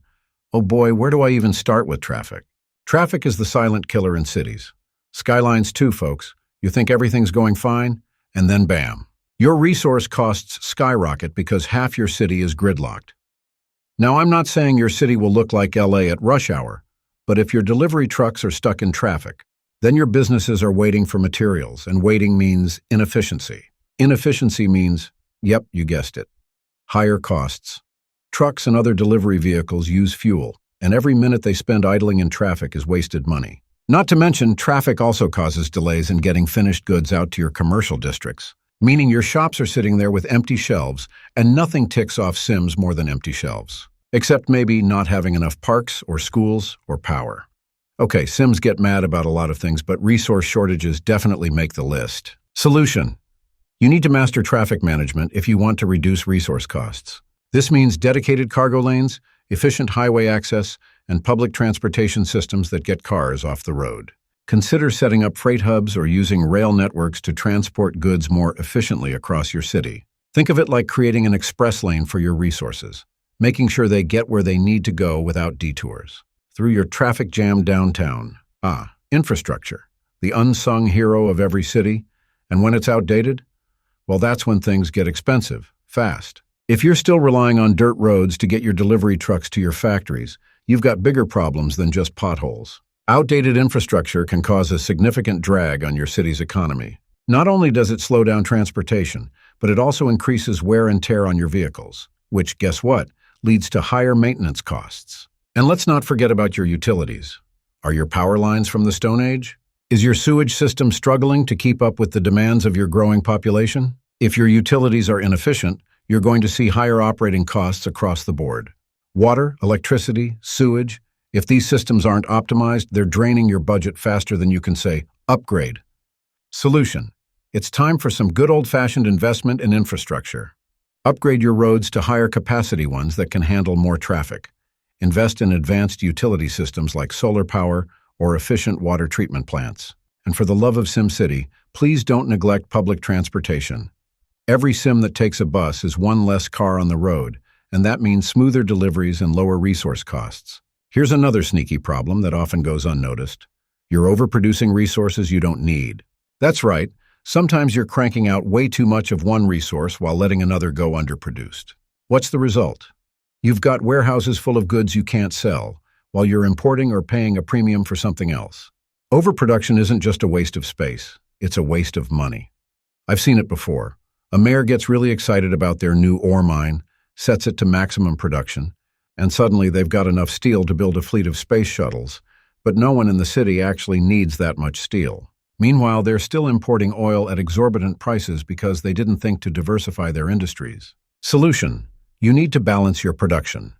Oh boy, where do I even start with traffic? Traffic is the silent killer in cities. Skylines 2, folks. You think everything's going fine, and then bam. Your resource costs skyrocket because half your city is gridlocked. Now, I'm not saying your city will look like LA at rush hour, but if your delivery trucks are stuck in traffic, then your businesses are waiting for materials, and waiting means inefficiency. Inefficiency means, yep, you guessed it, higher costs. Trucks and other delivery vehicles use fuel, and every minute they spend idling in traffic is wasted money. Not to mention, traffic also causes delays in getting finished goods out to your commercial districts, meaning your shops are sitting there with empty shelves, and nothing ticks off Sims more than empty shelves, except maybe not having enough parks or schools or power. Okay, Sims get mad about a lot of things, but resource shortages definitely make the list. Solution: you need to master traffic management if you want to reduce resource costs. This means dedicated cargo lanes, efficient highway access, and public transportation systems that get cars off the road. Consider setting up freight hubs or using rail networks to transport goods more efficiently across your city. Think of it like creating an express lane for your resources, making sure they get where they need to go without detours. Through your traffic-jammed downtown. Infrastructure, the unsung hero of every city. And when it's outdated, well, that's when things get expensive, fast. If you're still relying on dirt roads to get your delivery trucks to your factories, you've got bigger problems than just potholes. Outdated infrastructure can cause a significant drag on your city's economy. Not only does it slow down transportation, but it also increases wear and tear on your vehicles, which, guess what, leads to higher maintenance costs. And let's not forget about your utilities. Are your power lines from the Stone Age? Is your sewage system struggling to keep up with the demands of your growing population? If your utilities are inefficient, you're going to see higher operating costs across the board. Water, electricity, sewage, if these systems aren't optimized, they're draining your budget faster than you can say, upgrade. Solution. It's time for some good old-fashioned investment in infrastructure. Upgrade your roads to higher capacity ones that can handle more traffic. Invest in advanced utility systems like solar power or efficient water treatment plants. And for the love of SimCity, please don't neglect public transportation. Every sim that takes a bus is one less car on the road, and that means smoother deliveries and lower resource costs. Here's another sneaky problem that often goes unnoticed. You're overproducing resources you don't need. That's right, sometimes you're cranking out way too much of one resource while letting another go underproduced. What's the result? You've got warehouses full of goods you can't sell, while you're importing or paying a premium for something else. Overproduction isn't just a waste of space, it's a waste of money. I've seen it before. A mayor gets really excited about their new ore mine, sets it to maximum production, and suddenly they've got enough steel to build a fleet of space shuttles, but no one in the city actually needs that much steel. Meanwhile, they're still importing oil at exorbitant prices because they didn't think to diversify their industries. Solution. You need to balance your production.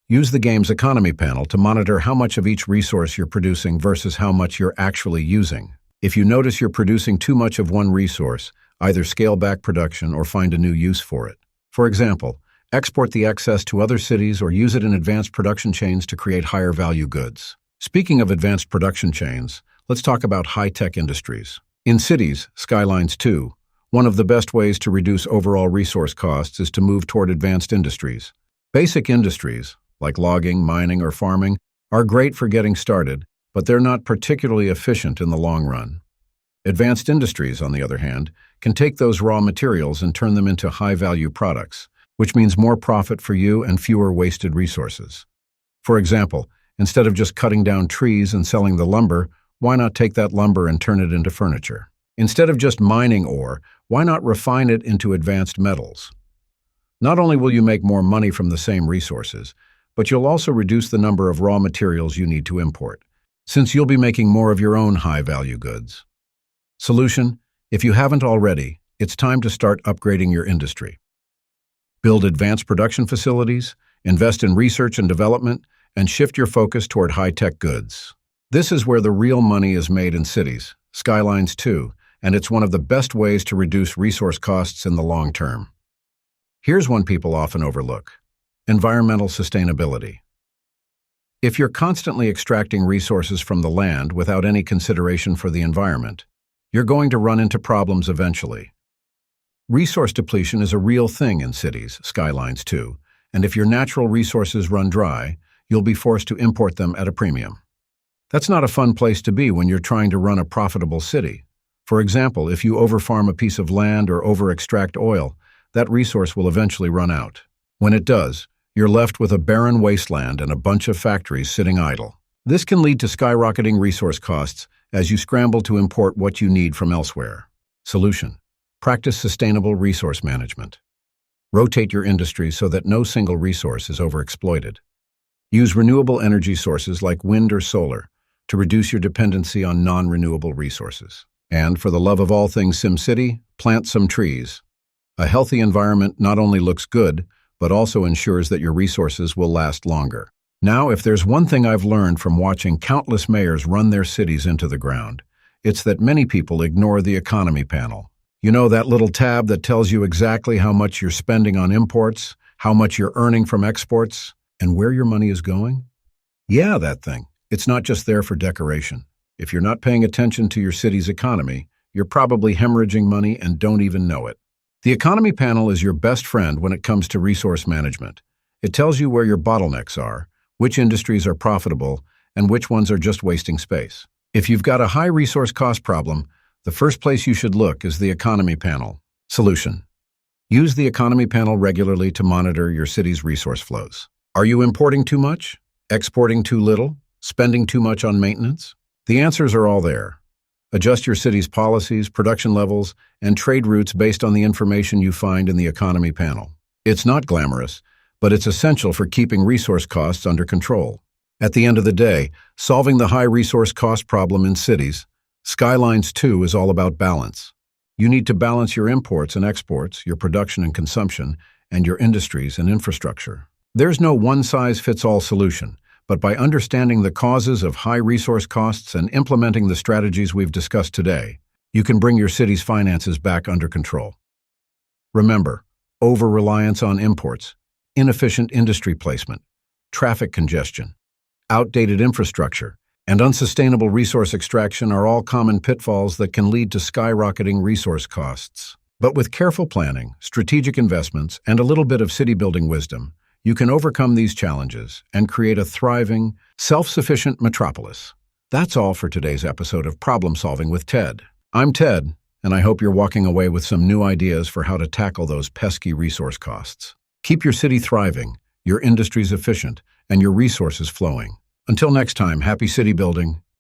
Use the game's economy panel to monitor how much of each resource you're producing versus how much you're actually using. If you notice you're producing too much of one resource, either scale back production or find a new use for it. For example, export the excess to other cities or use it in advanced production chains to create higher value goods. Speaking of advanced production chains, let's talk about high-tech industries. In cities, Skylines 2, one of the best ways to reduce overall resource costs is to move toward advanced industries. Basic industries, like logging, mining, or farming, are great for getting started, but they're not particularly efficient in the long run. Advanced industries, on the other hand, can take those raw materials and turn them into high-value products, which means more profit for you and fewer wasted resources. For example, instead of just cutting down trees and selling the lumber, why not take that lumber and turn it into furniture? Instead of just mining ore, why not refine it into advanced metals? Not only will you make more money from the same resources, but you'll also reduce the number of raw materials you need to import, since you'll be making more of your own high-value goods. Solution: if you haven't already, it's time to start upgrading your industry. Build advanced production facilities, invest in research and development, and shift your focus toward high-tech goods. This is where the real money is made in cities, Skylines 2, and it's one of the best ways to reduce resource costs in the long term. Here's one people often overlook: environmental sustainability. If you're constantly extracting resources from the land without any consideration for the environment, you're going to run into problems eventually. Resource depletion is a real thing in cities, Skylines 2, and if your natural resources run dry, you'll be forced to import them at a premium. That's not a fun place to be when you're trying to run a profitable city. For example, if you overfarm a piece of land or over-extract oil, that resource will eventually run out. When it does, you're left with a barren wasteland and a bunch of factories sitting idle. This can lead to skyrocketing resource costs as you scramble to import what you need from elsewhere. Solution: practice sustainable resource management. Rotate your industry so that no single resource is overexploited. Use renewable energy sources like wind or solar to reduce your dependency on non-renewable resources. And for the love of all things SimCity, plant some trees. A healthy environment not only looks good, but also ensures that your resources will last longer. Now, if there's one thing I've learned from watching countless mayors run their cities into the ground, it's that many people ignore the economy panel. You know, that little tab that tells you exactly how much you're spending on imports, how much you're earning from exports, and where your money is going? Yeah, that thing. It's not just there for decoration. If you're not paying attention to your city's economy, you're probably hemorrhaging money and don't even know it. The economy panel is your best friend when it comes to resource management. It tells you where your bottlenecks are, which industries are profitable, and which ones are just wasting space. If you've got a high resource cost problem, the first place you should look is the economy panel. Solution: use the economy panel regularly to monitor your city's resource flows. Are you importing too much? Exporting too little? Spending too much on maintenance? The answers are all there. Adjust your city's policies, production levels, and trade routes based on the information you find in the economy panel. It's not glamorous, but it's essential for keeping resource costs under control. At the end of the day, solving the high resource cost problem in cities, Skylines 2 is all about balance. You need to balance your imports and exports, your production and consumption, and your industries and infrastructure. There's no one-size-fits-all solution, but by understanding the causes of high resource costs and implementing the strategies we've discussed today, you can bring your city's finances back under control. Remember, over-reliance on imports, inefficient industry placement, traffic congestion, outdated infrastructure, and unsustainable resource extraction are all common pitfalls that can lead to skyrocketing resource costs. But with careful planning, strategic investments, and a little bit of city-building wisdom, you can overcome these challenges and create a thriving, self-sufficient metropolis. That's all for today's episode of Problem Solving with Ted. I'm Ted, and I hope you're walking away with some new ideas for how to tackle those pesky resource costs. Keep your city thriving, your industries efficient, and your resources flowing. Until next time, happy city building